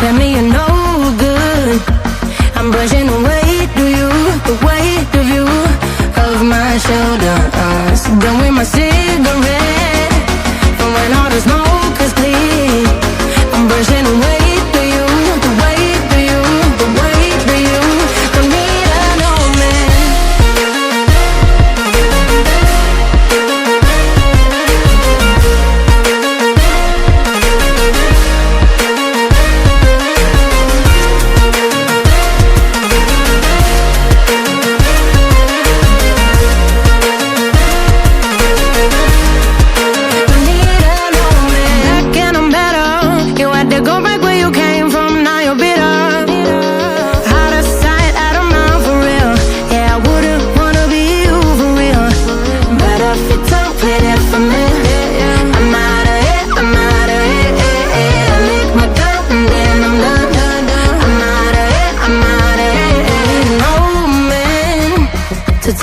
tell me you're no good. I'm brushing the weight of you, the weight of you, of my shoulders. Done with my cigarette, and when all the smoke is clear, I'm brushing the weight of you, the weight of you, the weight of you. Don't need a no man.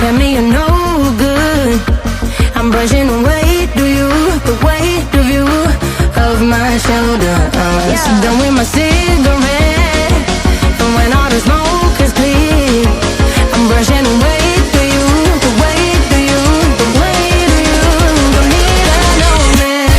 Tell me you're no good. I'm brushing the weight of you, the weight of you, of my shoulders. Done with my cigarette, and when all the smoke is clear, I'm brushing the weight of you, the weight of you, the weight of you. Don't need a no man.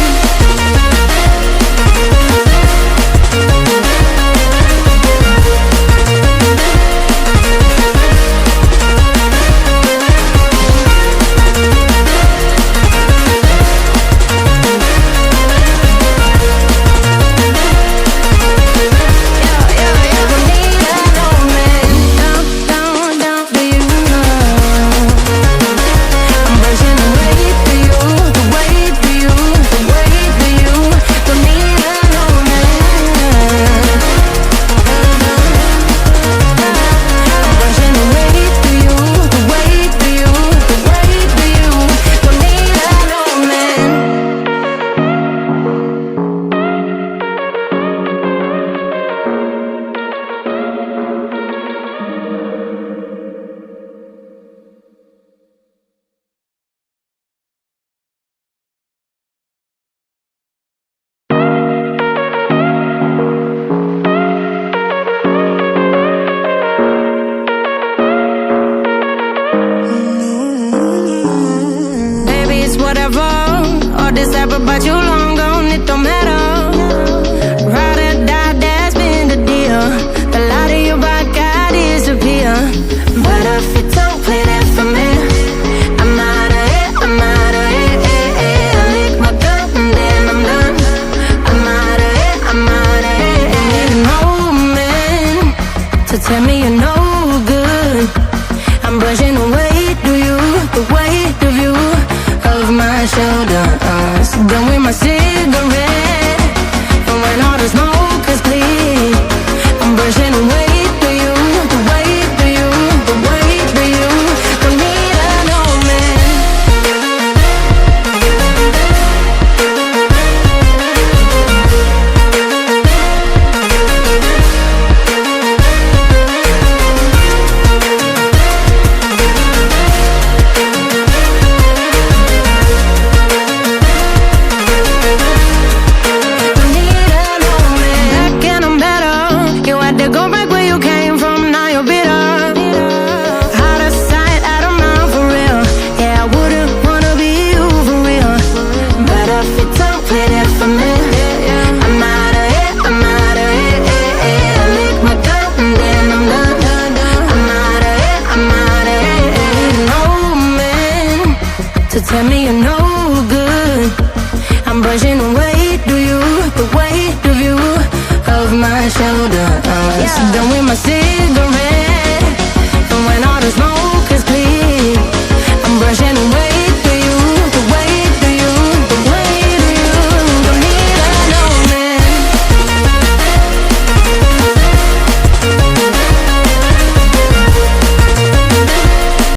But you long gone, it don't matter. Ride or die, that's been the deal. The light of your back, I disappear. But if you don't play that for me, I'm out of it, I'm out of it. I lick my gun and then I'm done. I'm out of it, I'm out of it. No man to tell me you're no good. I'm brushing the weight of you, the weight of you, of my shoulders. Done with my cigarette, and when all the smoke is clear, I'm brushing the weight of you, the weight of you, the weight of you. Don't need a no man. Tell me you're no good. I'm brushing the weight of you, the weight of you, of my shoulders. Done with my city.